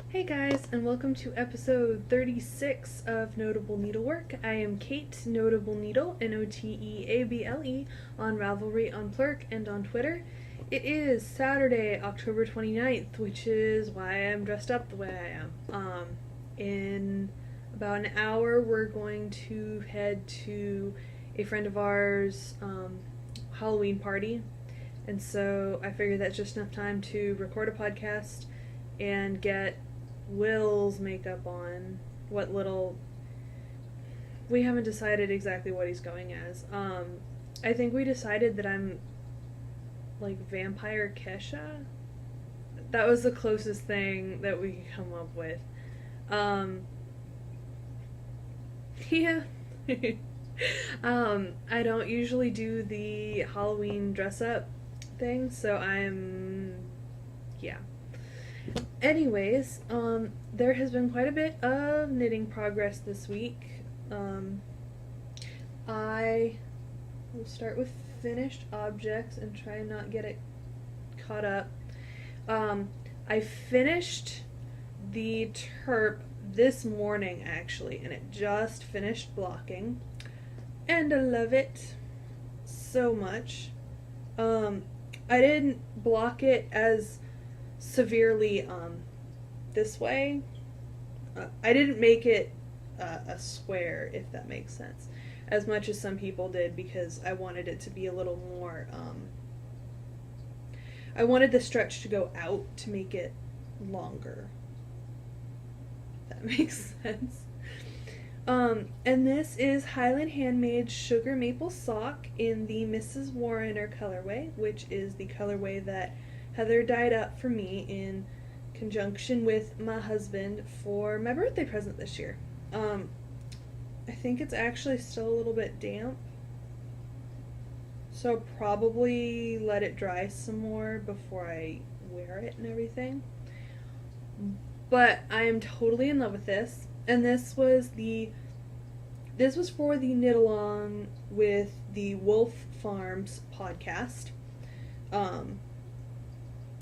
Hey guys, and welcome to episode 36 of Notable Needlework. I am Kate, Notable Needle, Noteable, on Ravelry, on Plurk, and on Twitter. It is Saturday, October 29th, which is why I'm dressed up the way I am. In about an hour, we're going to head to a friend of ours' Halloween party, and so I figured that's just enough time to record a podcast and get Will's makeup on. What little... We haven't decided exactly what he's going as. I think we decided that I'm like Vampire Kesha. That was the closest thing that we could come up with. Yeah. I don't usually do the Halloween dress up thing, so yeah. Anyways, there has been quite a bit of knitting progress this week. I will start with finished objects and try and not get it caught up. I finished the terp this morning, actually, and it just finished blocking. And I love it so much. I didn't block it as severely this way. I didn't make it a square, if that makes sense, as much as some people did, because I wanted it to be a little more I wanted the stretch to go out to make it longer, if that makes sense. And this is Highland Handmade's Sugar Maple Sock in the Mrs. Warrener colorway, which is the colorway that Heather dyed up for me in conjunction with my husband for my birthday present this year. I think it's actually still a little bit damp, so I'll probably let it dry some more before I wear it and everything. But I am totally in love with this, and this was for the knit along with the Wolf Farms podcast.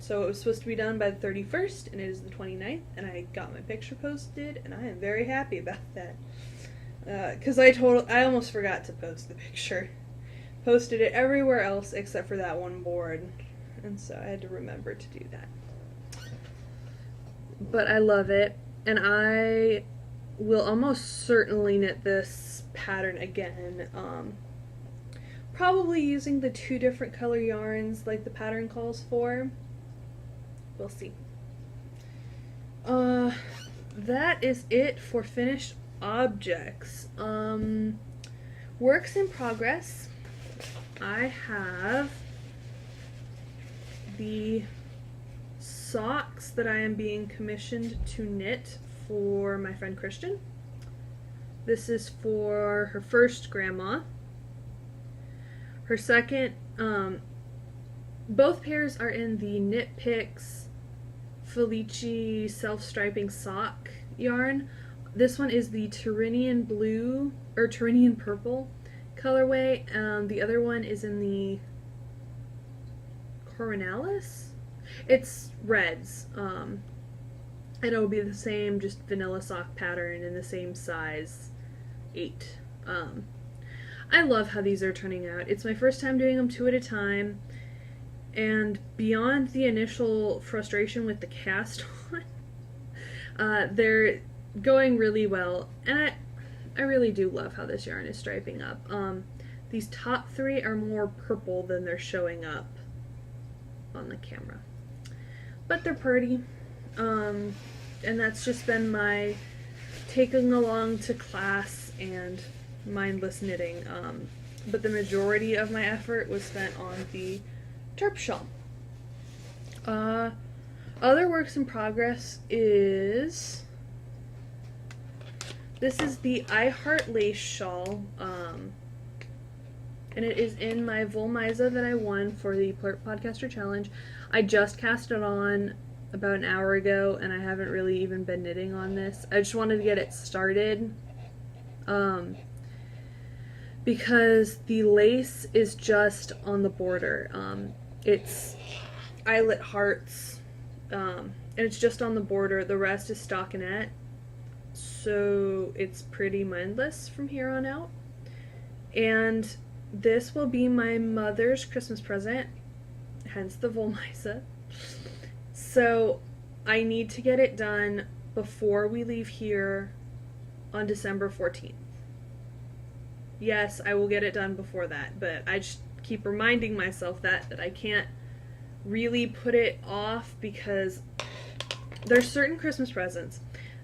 So it was supposed to be done by the 31st, and it is the 29th, and I got my picture posted, and I am very happy about that. Because I almost forgot to post the picture. Posted it everywhere else except for that one board, and so I had to remember to do that. But I love it, and I will almost certainly knit this pattern again. Probably using the 2 different color yarns like the pattern calls for. We'll see. That is it for finished objects. Works in progress. I have the socks that I am being commissioned to knit for my friend Christian. This is for her first grandma. Her second, both pairs are in the Knit Picks Felici self-striping sock yarn. This one is the Tyrrhenian blue, or Tyrrhenian purple colorway. The other one is in the Coronalis. It's reds. And it'll be the same, just vanilla sock pattern in the same size, 8. I love how these are turning out. It's my first time doing them 2 at a time, and beyond the initial frustration with the cast on, they're going really well, and I really do love how this yarn is striping up. These top 3 are more purple than they're showing up on the camera, but they're pretty. And that's just been my taking along to class and mindless knitting. But the majority of my effort was spent on the terp shawl. Other works in progress is... This is the I Heart Lace shawl, and it is in my Volmiza that I won for the Plurk Podcaster Challenge. I just cast it on about an hour ago, and I haven't really even been knitting on this. I just wanted to get it started, because the lace is just on the border. It's eyelet hearts, and it's just on the border. The rest is stockinette, so it's pretty mindless from here on out. And this will be my mother's Christmas present, hence the Wollmeise. So I need to get it done before we leave here on December 14th. Yes, I will get it done before that, but I just keep reminding myself that I can't really put it off, because there's certain Christmas presents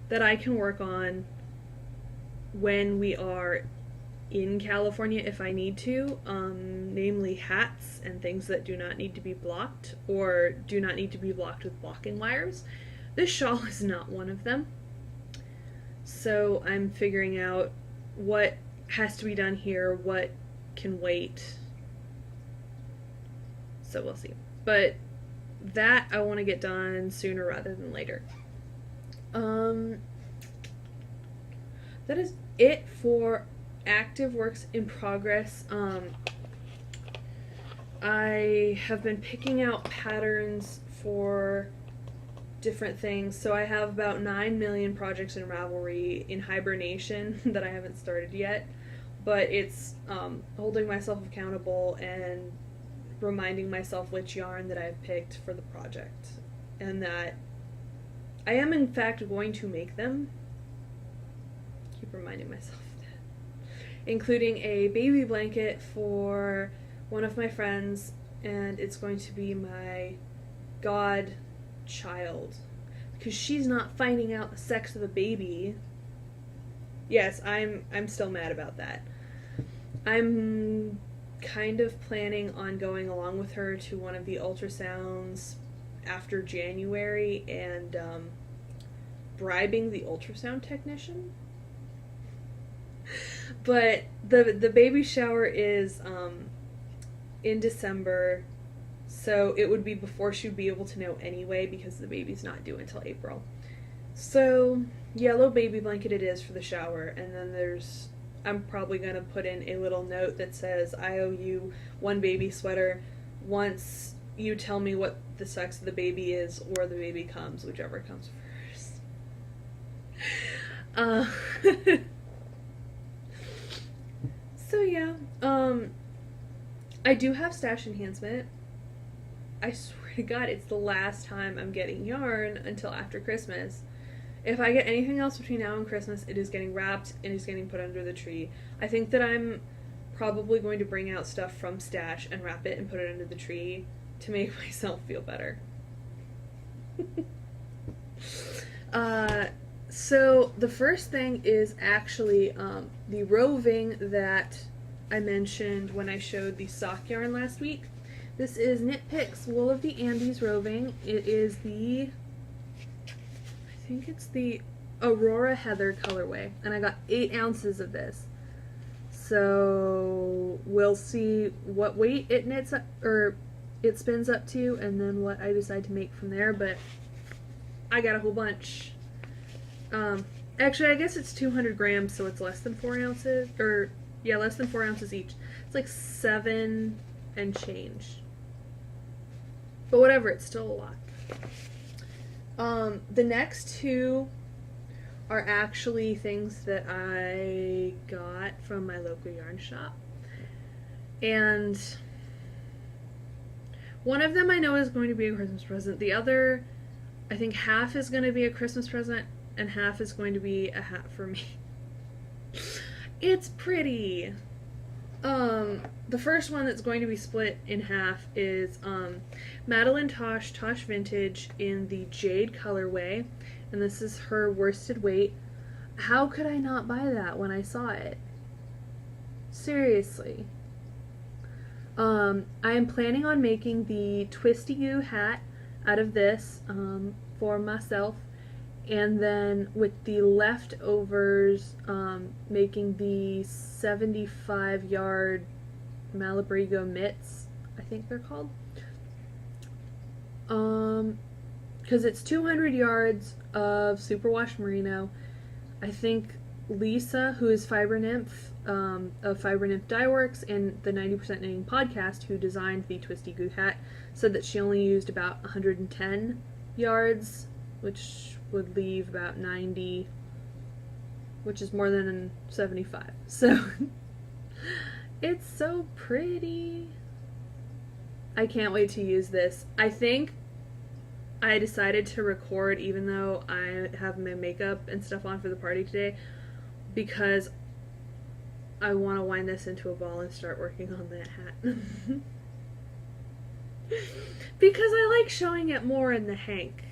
that I can work on when we are in California if I need to, namely hats and things that do not need to be blocked or do not need to be blocked with blocking wires. This shawl is not one of them. So I'm figuring out what has to be done here, what can wait. So we'll see. But that I want to get done sooner rather than later. That is it for active works in progress. I have been picking out patterns for different things. So I have about 9 million projects in Ravelry in hibernation that I haven't started yet, but it's holding myself accountable and reminding myself which yarn that I've picked for the project, and that I am in fact going to make them. Keep reminding myself of that. Including a baby blanket for one of my friends, and it's going to be my godchild, because she's not finding out the sex of the baby. Yes, I'm still mad about that. I'm kind of planning on going along with her to one of the ultrasounds after January and bribing the ultrasound technician. But the baby shower is in December, so it would be before she'd be able to know anyway, because the baby's not due until April. So yellow baby blanket it is for the shower, and then I'm probably going to put in a little note that says, I owe you one baby sweater once you tell me what the sex of the baby is, or the baby comes, whichever comes first. So yeah, I do have stash enhancement. I swear to God, it's the last time I'm getting yarn until after Christmas. If I get anything else between now and Christmas, it is getting wrapped and is getting put under the tree. I think that I'm probably going to bring out stuff from stash and wrap it and put it under the tree to make myself feel better. So the first thing is actually the roving that I mentioned when I showed the sock yarn last week. This is Knit Picks Wool of the Andes roving. It is I think it's the Aurora Heather colorway, and I got 8 ounces of this. So we'll see what weight it knits up, or it spins up to, and then what I decide to make from there. But I got a whole bunch. Actually, I guess it's 200 grams, so it's less than 4 ounces, or yeah, less than 4 ounces each. It's like 7 and change. But whatever, it's still a lot. The next two are actually things that I got from my local yarn shop. And one of them I know is going to be a Christmas present. The other, I think half is going to be a Christmas present and half is going to be a hat for me. It's pretty. The first one that's going to be split in half is Madeline Tosh Vintage in the Jade colorway, and this is her worsted weight. How could I not buy that when I saw it? Seriously. I am planning on making the Twisty Goo hat out of this for myself, and then with the leftovers making the 75 yard Malabrigo mitts, I think they're called, because it's 200 yards of superwash merino. I think Lisa, who is Fiber Nymph of Fiber Nymph Dye Works and the 90% Knitting podcast, who designed the Twisty Goo hat, said that she only used about 110 yards which would leave about 90, which is more than 75. So it's so pretty. I can't wait to use this. I think I decided to record even though I have my makeup and stuff on for the party today because I want to wind this into a ball and start working on that hat. Because I like showing it more in the hank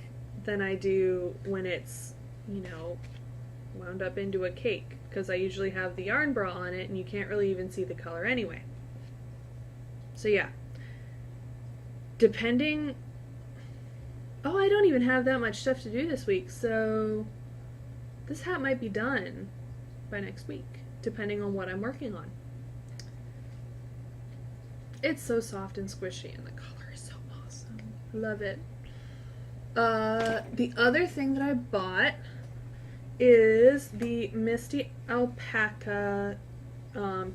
than I do when it's, wound up into a cake. Because I usually have the yarn bra on it and you can't really even see the color anyway. So yeah. Depending... Oh, I don't even have that much stuff to do this week, so this hat might be done by next week, depending on what I'm working on. It's so soft and squishy, and the color is so awesome. Love it. The other thing that I bought is the Misty Alpaca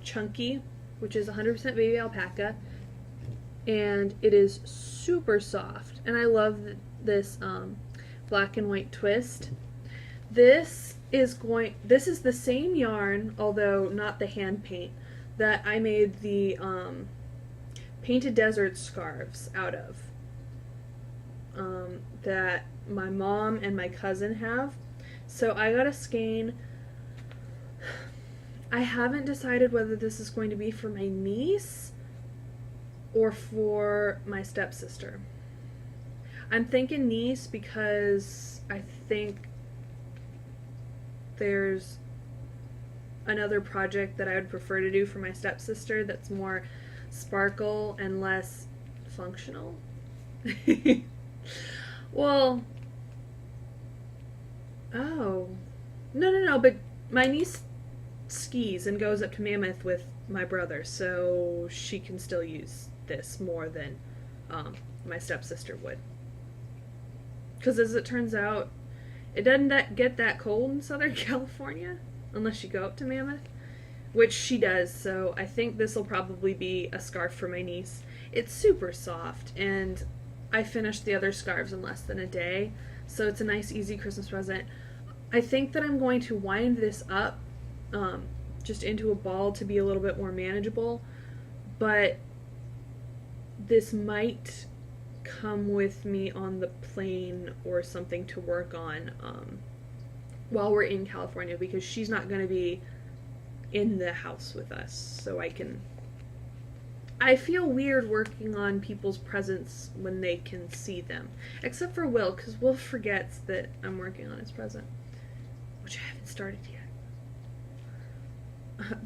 Chunky, which is 100% baby alpaca, and it is super soft, and I love this black and white twist. This is the same yarn, although not the hand paint, that I made the Painted Desert scarves out of, that my mom and my cousin have. So I got a skein. I haven't decided whether this is going to be for my niece or for my stepsister. I'm thinking niece because I think there's another project that I would prefer to do for my stepsister that's more sparkle and less functional. Well, oh, no, but my niece skis and goes up to Mammoth with my brother, so she can still use this more than my stepsister would. Because as it turns out, it doesn't get that cold in Southern California unless you go up to Mammoth, which she does, so I think this will probably be a scarf for my niece. It's super soft, and I finished the other scarves in less than a day, so it's a nice, easy Christmas present. I think that I'm going to wind this up just into a ball to be a little bit more manageable, but this might come with me on the plane or something to work on while we're in California, because she's not going to be in the house with us, so I feel weird working on people's presents when they can see them, except for Will, because Will forgets that I'm working on his present, which I haven't started yet.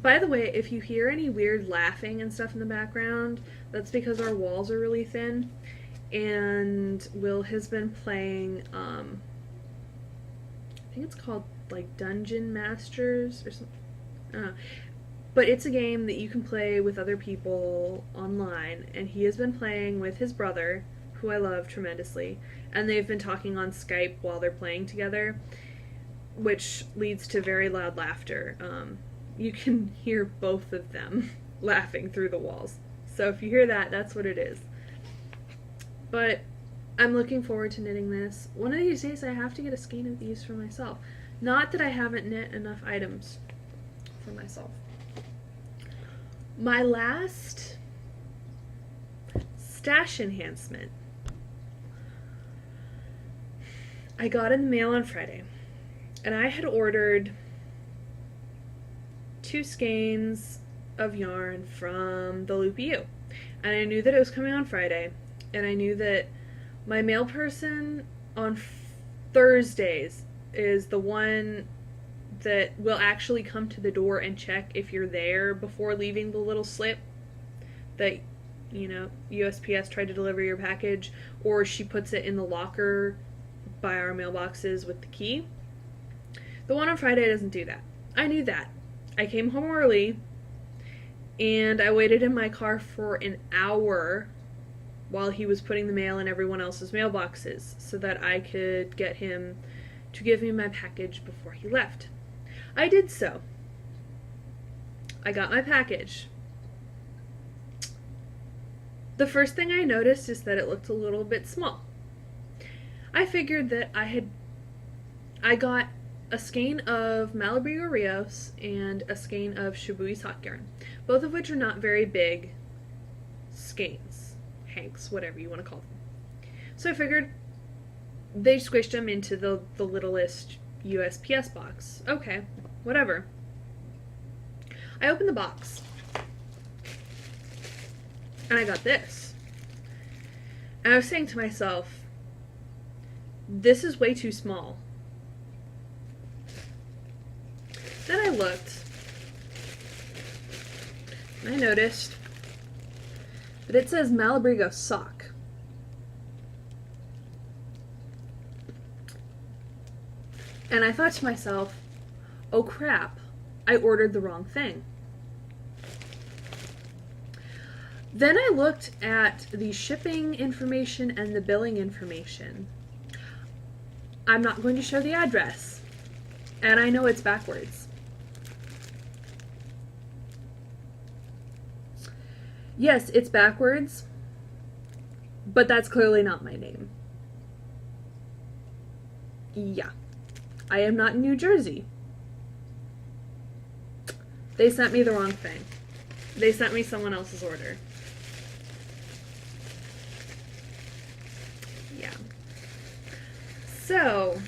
By the way, if you hear any weird laughing and stuff in the background, that's because our walls are really thin, and Will has been playing, I think it's called, like, Dungeon Masters, or something, I don't know. But it's a game that you can play with other people online, and he has been playing with his brother, who I love tremendously, and they've been talking on Skype while they're playing together, which leads to very loud laughter. You can hear both of them laughing through the walls. So if you hear that, that's what it is. But I'm looking forward to knitting this. One of these days I have to get a skein of these for myself. Not that I haven't knit enough items for myself. My last stash enhancement I got in the mail on Friday, and I had ordered 2 skeins of yarn from the Loopy U, and I knew that it was coming on Friday, and I knew that my mail person on Thursdays is the one that will actually come to the door and check if you're there before leaving the little slip that, USPS tried to deliver your package, or she puts it in the locker by our mailboxes with the key. The one on Friday doesn't do that. I knew that. I came home early, and I waited in my car for an hour while he was putting the mail in everyone else's mailboxes so that I could get him to give me my package before he left. I did so. I got my package. The first thing I noticed is that it looked a little bit small. I figured that I had I got a skein of Malabrigo Rios and a skein of Shibuya sock yarn, both of which are not very big skeins, hanks, whatever you want to call them. So I figured they squished them into the littlest USPS box. Okay, whatever. I opened the box, and I got this. And I was saying to myself, this is way too small. Then I looked, and I noticed that it says Malabrigo sock. And I thought to myself, oh crap, I ordered the wrong thing. Then I looked at the shipping information and the billing information. I'm not going to show the address, and I know it's backwards. Yes, it's backwards, but that's clearly not my name. Yeah, I am not in New Jersey. They sent me the wrong thing. They sent me someone else's order. Yeah. So,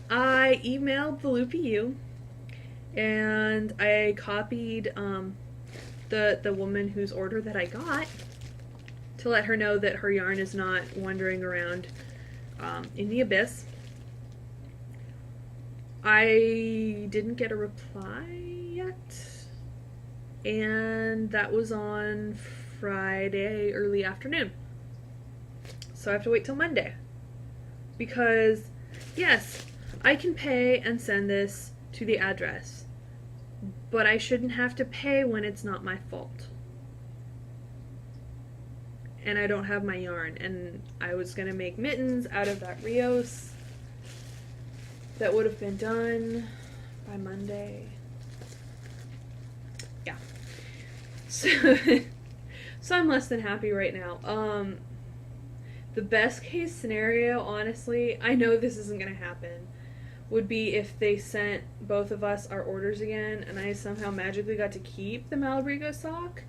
I emailed the Loopy U, and I copied the woman whose order that I got to let her know that her yarn is not wandering around in the abyss. I didn't get a reply yet, and that was on Friday early afternoon. So I have to wait till Monday. Because, yes, I can pay and send this to the address, but I shouldn't have to pay when it's not my fault. And I don't have my yarn, and I was going to make mittens out of that Rios that would have been done by Monday. Yeah. So, so I'm less than happy right now. The best case scenario, honestly, I know this isn't going to happen, would be if they sent both of us our orders again and I somehow magically got to keep the Malabrigo sock.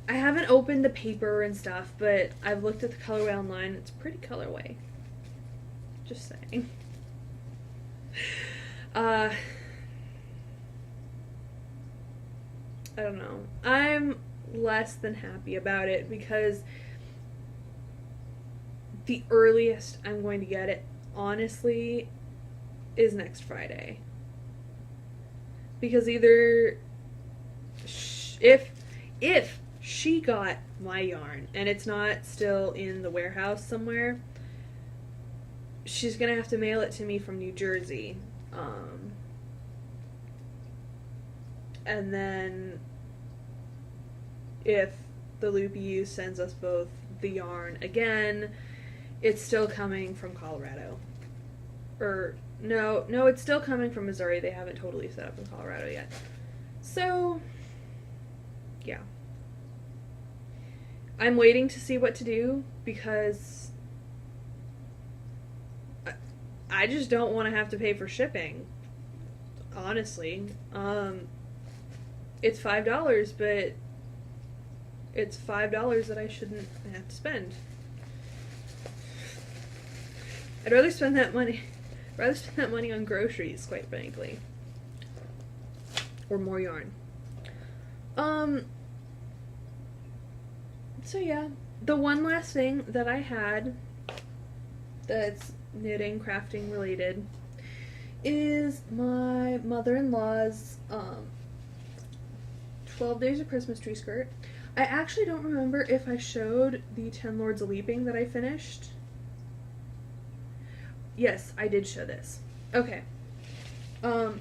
I haven't opened the paper and stuff, but I've looked at the colorway online. It's a pretty colorway. Just saying. I don't know. I'm less than happy about it because the earliest I'm going to get it, honestly, is next Friday. Because either if she got my yarn and it's not still in the warehouse somewhere, she's gonna have to mail it to me from New Jersey. And then if the Loopy U sends us both the yarn again, it's still coming from Colorado. Or, no, it's still coming from Missouri. They haven't totally set up in Colorado yet. So, yeah. I'm waiting to see what to do because I just don't want to have to pay for shipping. Honestly. It's $5, but it's $5 that I shouldn't have to spend. I'd rather spend that money on groceries, quite frankly. Or more yarn. So yeah, the one last thing that I had that's knitting, crafting related is my mother-in-law's 12 Days of Christmas tree skirt. I actually don't remember if I showed the 10 Lords of Leaping that I finished. Yes, I did show this. Okay. Oh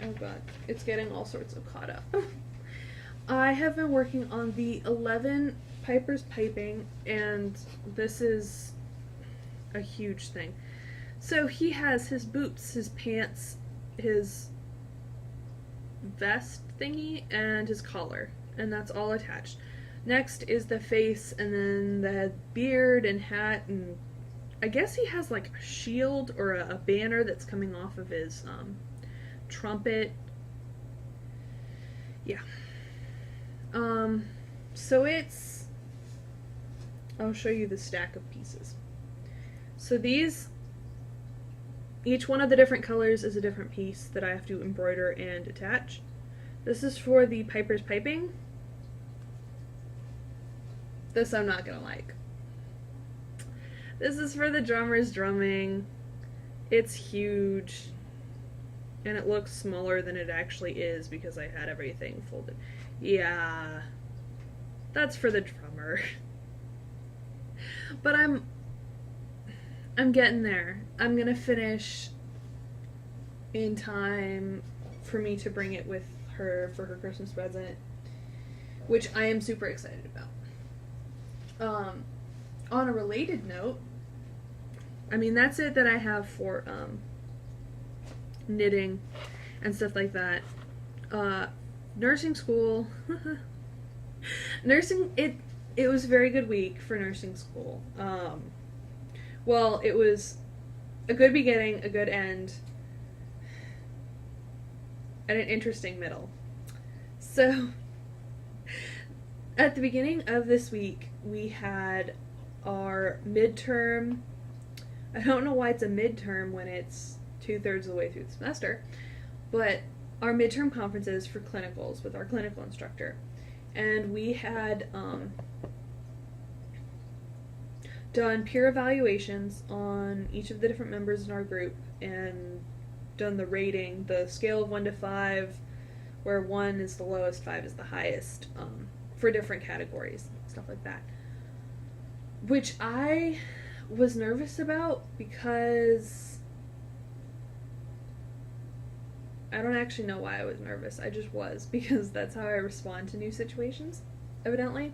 god, it's getting all sorts of caught up. I have been working on the 11 Piper's Piping, and this is a huge thing. So he has his boots, his pants, his vest thingy, and his collar, and that's all attached. Next is the face, and then the beard and hat and I guess he has like a shield or a banner that's coming off of his trumpet. Yeah. So it's, I'll show you the stack of pieces. So these, each one of the different colors is a different piece that I have to embroider and attach. This is for the Piper's piping. This I'm not gonna like. This is for the drummer's drumming. It's huge. And it looks smaller than it actually is because I had everything folded. Yeah. That's for the drummer. But I'm getting there. I'm gonna finish in time for me to bring it with her for her Christmas present, which I am super excited about. On a related note, I mean, that's it that I have for knitting and stuff like that. Nursing school. It was a very good week for nursing school. Well, it was a good beginning, a good end, and an interesting middle. So, at the beginning of this week, we had our midterm. I don't know why it's a midterm when it's 2/3 of the way through the semester, but our midterm conferences for clinicals with our clinical instructor. And we had done peer evaluations on each of the different members in our group and done the rating, the scale of 1 to 5, where 1 is the lowest, 5 is the highest, for different categories, stuff like that. Which I was nervous about because I don't actually know why I was nervous. I just was, because that's how I respond to new situations, evidently.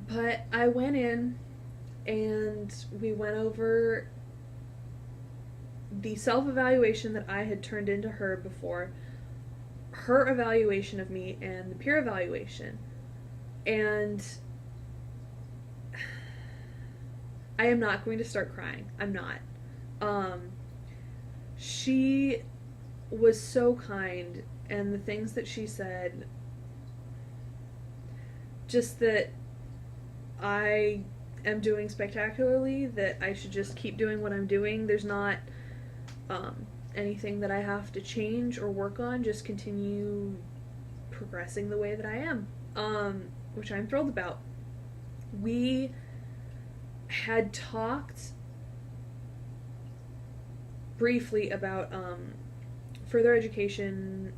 But I went in and we went over the self-evaluation that I had turned into her before, her evaluation of me, and the peer evaluation. And I am not going to start crying. I'm not. She was so kind, and the things that she said, just that I am doing spectacularly, that I should just keep doing what I'm doing. There's not anything that I have to change or work on, just continue progressing the way that I am, which I'm thrilled about. We had talked briefly about further education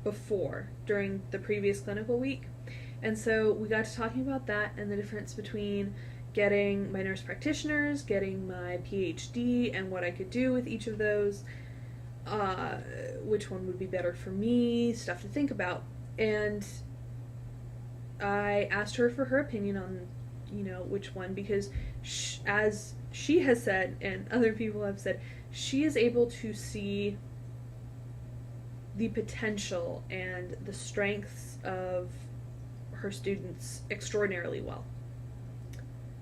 before, during the previous clinical week, and so we got to talking about that and the difference between getting my nurse practitioners, getting my PhD, and what I could do with each of those, which one would be better for me, stuff to think about. And I asked her for her opinion on, which one, because as she has said, and other people have said, she is able to see the potential and the strengths of her students extraordinarily well.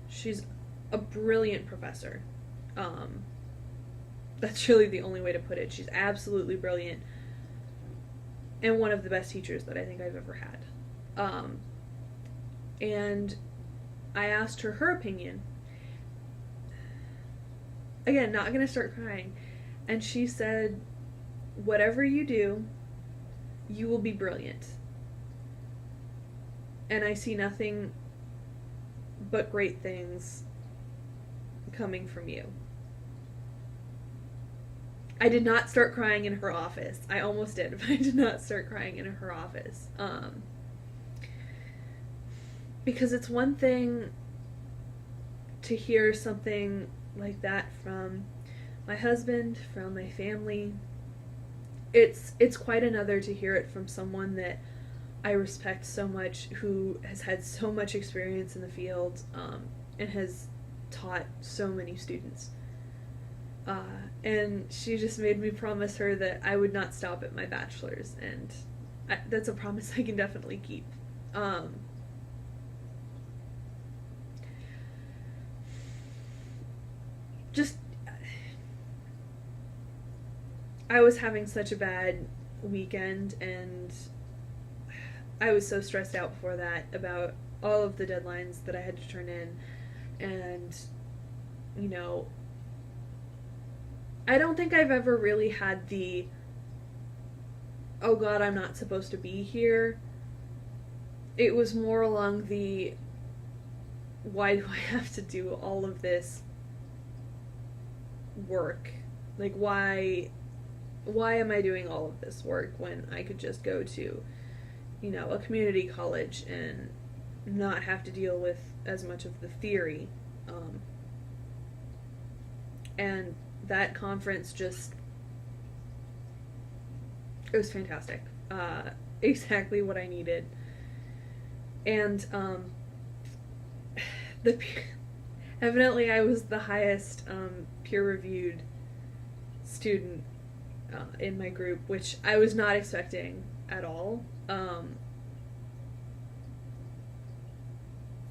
She's a brilliant professor. That's really the only way to put it. She's absolutely brilliant and one of the best teachers that I think I've ever had. And I asked her opinion. Again, not going to start crying. And she said, whatever you do, you will be brilliant. And I see nothing but great things coming from you. I did not start crying in her office. I almost did, but I did not start crying in her office. Because it's one thing to hear something like that from my husband, from my family. It's quite another to hear it from someone that I respect so much, who has had so much experience in the field, and has taught so many students. And she just made me promise her that I would not stop at my bachelor's, and that's a promise I can definitely keep. I was having such a bad weekend, and I was so stressed out before that about all of the deadlines that I had to turn in. And, you know, I don't think I've ever really had the, oh god, I'm not supposed to be here. It was more along the, why do I have to do all of this work? Like, why am I doing all of this work when I could just go to, you know, a community college and not have to deal with as much of the theory. And that conference just, it was fantastic. Exactly what I needed. And evidently I was the highest peer-reviewed student in my group, which I was not expecting at all.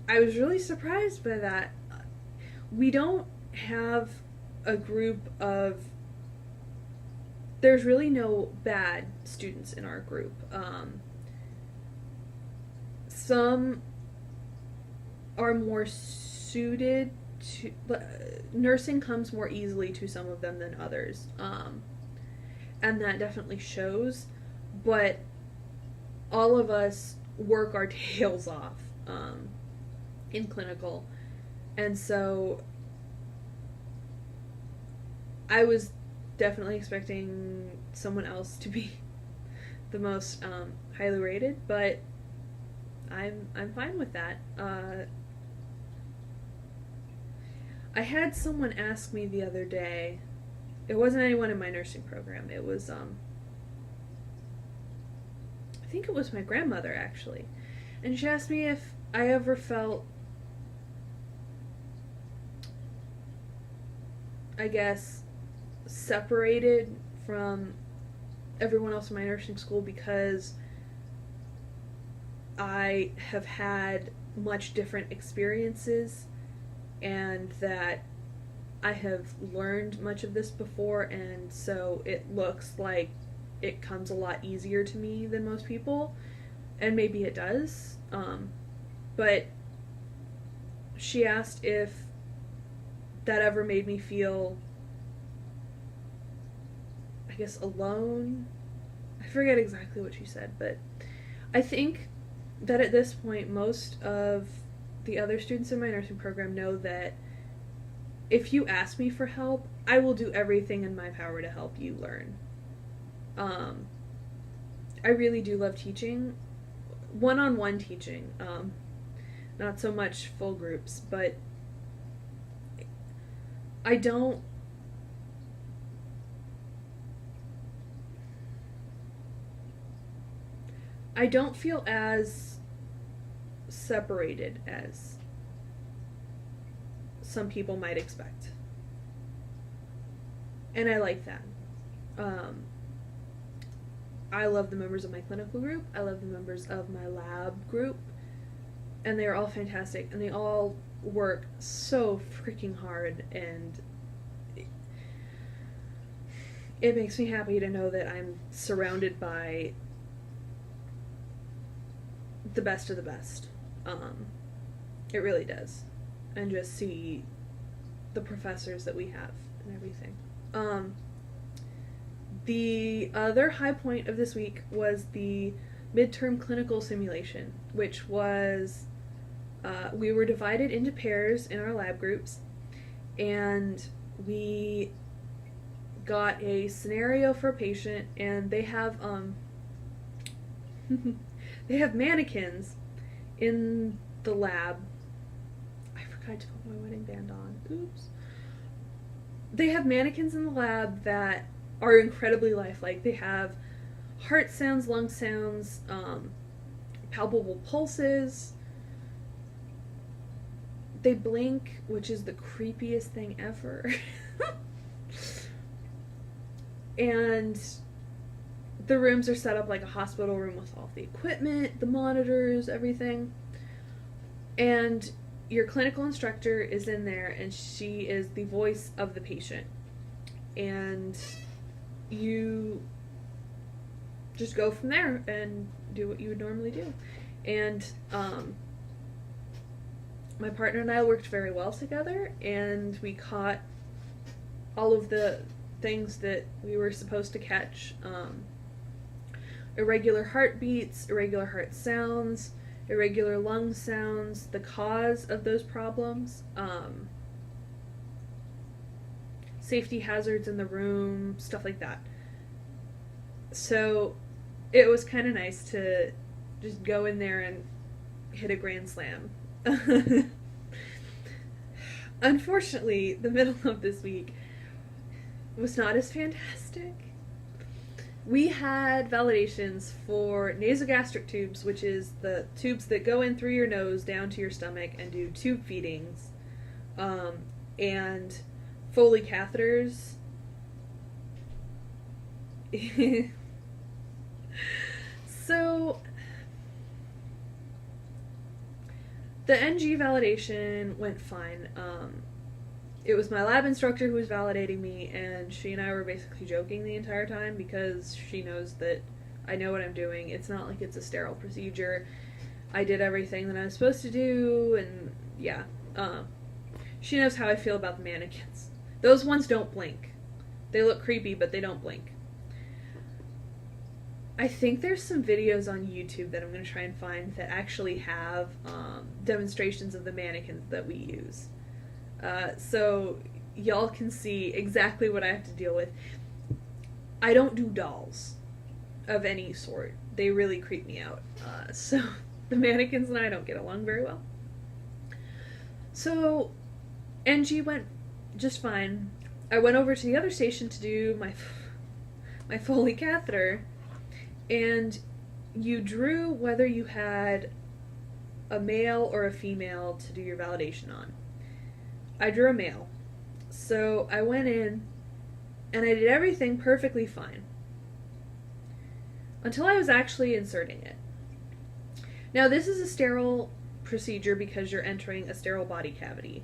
I was really surprised by that. We don't have a group of... There's really no bad students in our group. Some are more suited to... nursing comes more easily to some of them than others. And that definitely shows. But all of us work our tails off in clinical. And so I was definitely expecting someone else to be the most highly rated, but I'm fine with that. I had someone ask me the other day, it wasn't anyone in my nursing program, it was I think it was my grandmother actually, and she asked me if I ever felt, I guess, separated from everyone else in my nursing school because I have had much different experiences and that I have learned much of this before, and so it looks like it comes a lot easier to me than most people, and maybe it does, but she asked if that ever made me feel, I guess, alone. I forget exactly what she said, but I think that at this point most of the other students in my nursing program know that if you ask me for help, I will do everything in my power to help you learn. I really do love teaching, one-on-one teaching, not so much full groups, but I don't feel as separated as some people might expect. And I like that. I love the members of my clinical group. I love the members of my lab group. And they are all fantastic. And they all work so freaking hard. And it makes me happy to know that I'm surrounded by the best of the best. It really does. And just see the professors that we have and everything. The other high point of this week was the midterm clinical simulation, which was, we were divided into pairs in our lab groups, and we got a scenario for a patient, and they have, they have mannequins in the lab. I forgot to put my wedding band on. Oops. They have mannequins in the lab that are incredibly lifelike. They have heart sounds, lung sounds, palpable pulses. They blink, which is the creepiest thing ever. And the rooms are set up like a hospital room with all the equipment, the monitors, everything. And your clinical instructor is in there, and she is the voice of the patient. And you just go from there and do what you would normally do. And my partner and I worked very well together, and we caught all of the things that we were supposed to catch. Irregular heartbeats, irregular heart sounds, irregular lung sounds, the cause of those problems, safety hazards in the room, stuff like that. So it was kind of nice to just go in there and hit a grand slam. Unfortunately, the middle of this week was not as fantastic. We had validations for nasogastric tubes, which is the tubes that go in through your nose down to your stomach and do tube feedings, and Foley catheters. So the NG validation went fine. It was my lab instructor who was validating me, and she and I were basically joking the entire time because she knows that I know what I'm doing. It's not like it's a sterile procedure. I did everything that I was supposed to do, and yeah. She knows how I feel about the mannequins. Those ones don't blink. They look creepy, but they don't blink. I think there's some videos on YouTube that I'm going to try and find that actually have demonstrations of the mannequins that we use. So y'all can see exactly what I have to deal with. I don't do dolls of any sort. They really creep me out. So the mannequins and I don't get along very well. So NG went just fine. I went over to the other station to do my Foley catheter, and you drew whether you had a male or a female to do your validation on. I drew a male. So I went in and I did everything perfectly fine until I was actually inserting it. Now, this is a sterile procedure because you're entering a sterile body cavity,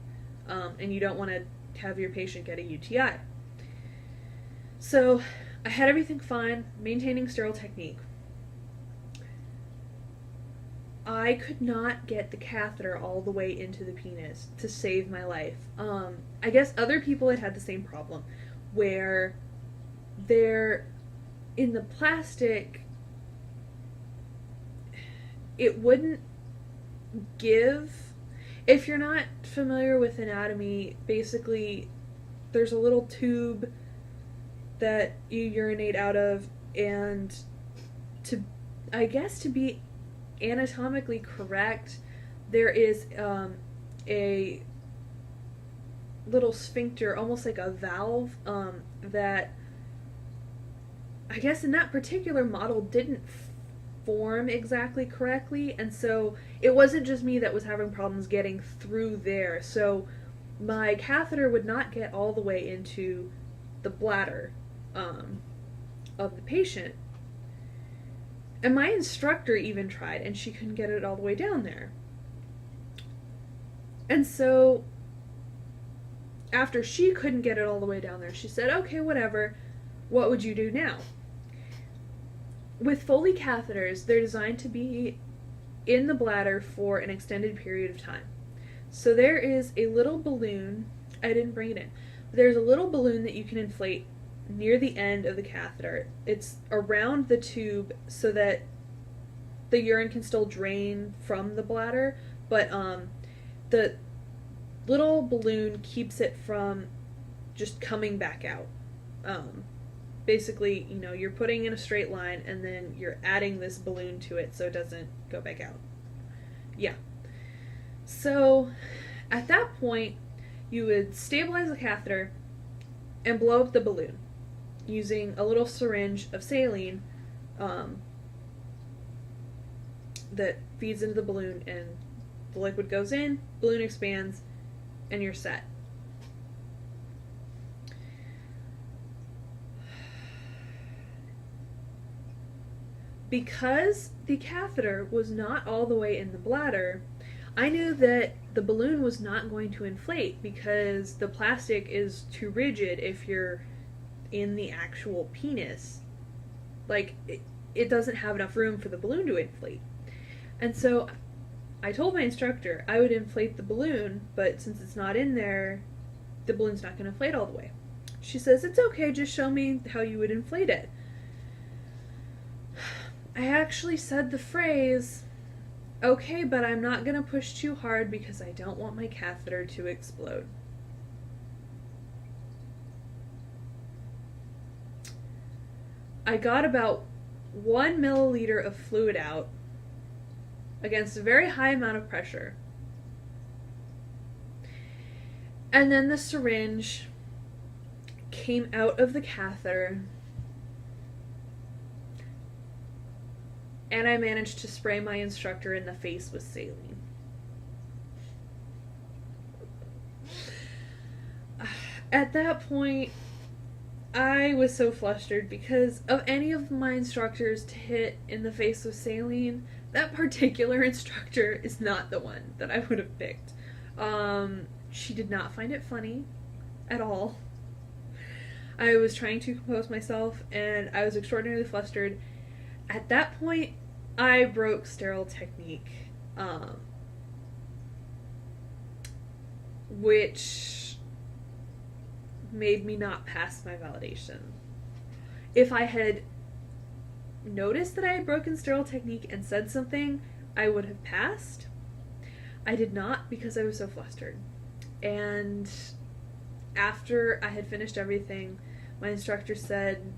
and you don't want to have your patient get a UTI. So I had everything fine, maintaining sterile technique. I could not get the catheter all the way into the penis to save my life. I guess other people had the same problem, where they're in the plastic, it wouldn't give. If you're not familiar with anatomy, basically there's a little tube that you urinate out of, and to be anatomically correct, there is a little sphincter, almost like a valve, that I guess in that particular model didn't form exactly correctly, and so it wasn't just me that was having problems getting through there. So my catheter would not get all the way into the bladder of the patient. And my instructor even tried, and she couldn't get it all the way down there. And so after she couldn't get it all the way down there, she said, okay, whatever, what would you do now? With Foley catheters, they're designed to be in the bladder for an extended period of time. So there is a little balloon, I didn't bring it in, but there's a little balloon that you can inflate near the end of the catheter. It's around the tube so that the urine can still drain from the bladder, but the little balloon keeps it from just coming back out. Basically, you're putting in a straight line and then you're adding this balloon to it so it doesn't go back out. Yeah. So at that point, you would stabilize the catheter and blow up the balloon using a little syringe of saline that feeds into the balloon, and the liquid goes in, balloon expands, and you're set. Because the catheter was not all the way in the bladder, I knew that the balloon was not going to inflate because the plastic is too rigid if you're in the actual penis. Like, it doesn't have enough room for the balloon to inflate. And so I told my instructor I would inflate the balloon, but since it's not in there, the balloon's not going to inflate all the way. She says, it's okay, just show me how you would inflate it. I actually said the phrase, okay, but I'm not going to push too hard because I don't want my catheter to explode. I got about 1 milliliter of fluid out against a very high amount of pressure. And then the syringe came out of the catheter, and I managed to spray my instructor in the face with saline. At that point, I was so flustered because of any of my instructors to hit in the face with saline, that particular instructor is not the one that I would have picked. She did not find it funny at all. I was trying to compose myself, and I was extraordinarily flustered. At that point, I broke sterile technique, which made me not pass my validation. If I had noticed that I had broken sterile technique and said something, I would have passed. I did not because I was so flustered. And after I had finished everything, my instructor said,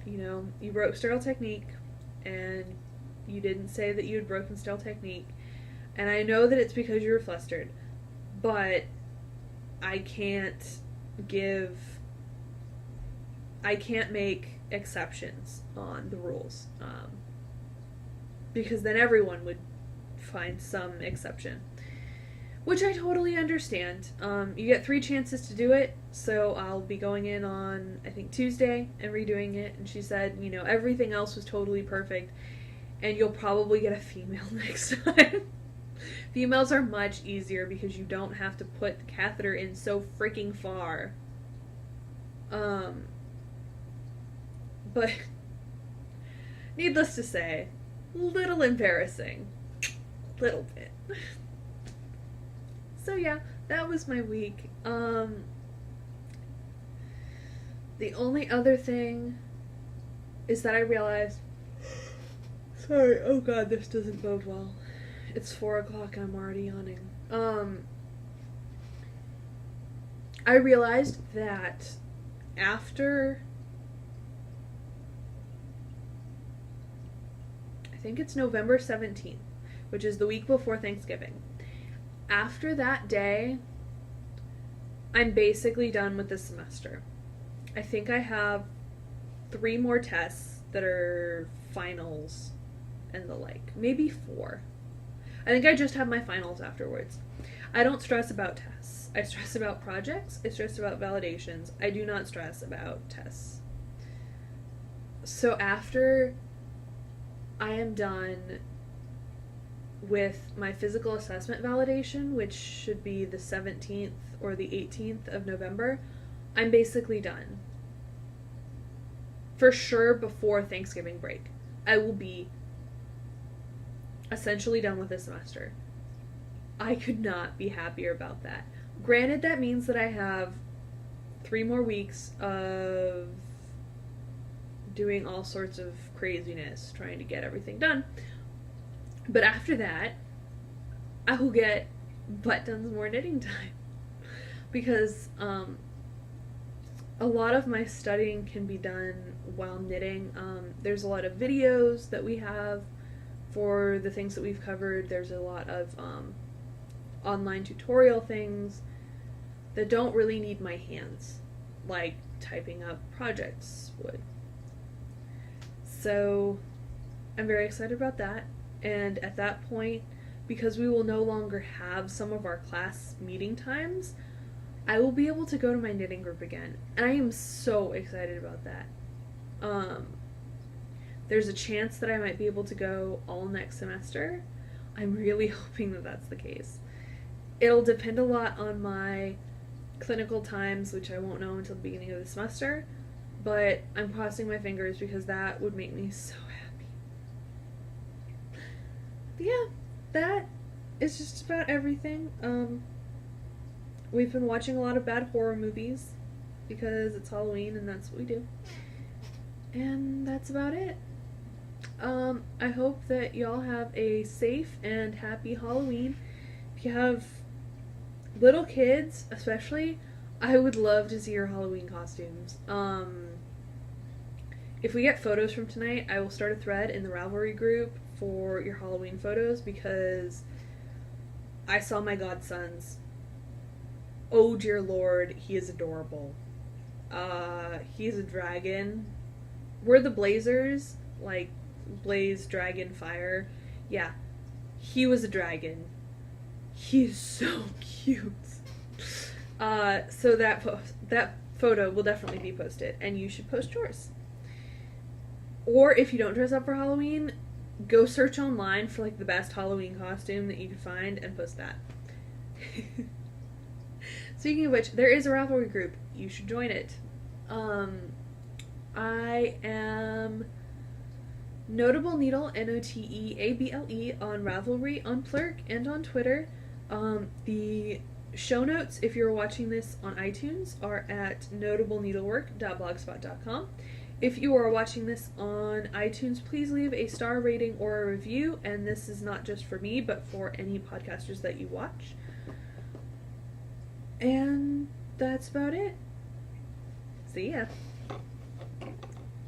you know, you broke sterile technique and you didn't say that you had broken sterile technique. And I know that it's because you were flustered, but I can't make exceptions on the rules, because then everyone would find some exception, which I totally understand. You get 3 chances to do it, so I'll be going in on, I think, Tuesday and redoing it, and she said, you know, everything else was totally perfect, and you'll probably get a female next time. Females are much easier because you don't have to put the catheter in so freaking far. But needless to say, little embarrassing. Little bit. So yeah, that was my week. The only other thing is that I realized, sorry, oh god, this doesn't bode well. It's 4 o'clock and I'm already yawning. I realized that after, I think it's November 17th, which is the week before Thanksgiving. After that day, I'm basically done with the semester. I think I have 3 more tests that are finals and the like. Maybe 4. I think I just have my finals afterwards. I don't stress about tests. I stress about projects. I stress about validations. I do not stress about tests. So after I am done with my physical assessment validation, which should be the 17th or the 18th of November, I'm basically done. For sure before Thanksgiving break, I will be essentially done with this semester. I could not be happier about that. Granted, that means that I have 3 more weeks of doing all sorts of craziness, trying to get everything done. But after that, I will get butt tons more knitting time. Because a lot of my studying can be done while knitting. There's a lot of videos that we have for the things that we've covered. There's a lot of online tutorial things that don't really need my hands, like typing up projects would. So I'm very excited about that. And at that point, because we will no longer have some of our class meeting times, I will be able to go to my knitting group again. And I am so excited about that. There's a chance that I might be able to go all next semester. I'm really hoping that that's the case. It'll depend a lot on my clinical times, which I won't know until the beginning of the semester, but I'm crossing my fingers because that would make me so happy. But yeah, that is just about everything. We've been watching a lot of bad horror movies because it's Halloween and that's what we do. And that's about it. I hope that y'all have a safe and happy Halloween. If you have little kids, especially, I would love to see your Halloween costumes. If we get photos from tonight, I will start a thread in the Ravelry group for your Halloween photos because I saw my godson's. Oh dear lord, he is adorable. He's a dragon. We're the Blazers, like Blaze, Dragon, Fire. Yeah, he was a dragon. He is so cute. So that photo will definitely be posted, and you should post yours. Or if you don't dress up for Halloween, go search online for like the best Halloween costume that you can find and post that. Speaking of which, there is a Ravelry group. You should join it. I am Notable Needle, Noteable, on Ravelry, on Plurk, and on Twitter. The show notes, if you're watching this on iTunes, are at notableneedlework.blogspot.com. If you are watching this on iTunes, please leave a star rating or a review, and this is not just for me, but for any podcasters that you watch. And that's about it. See ya.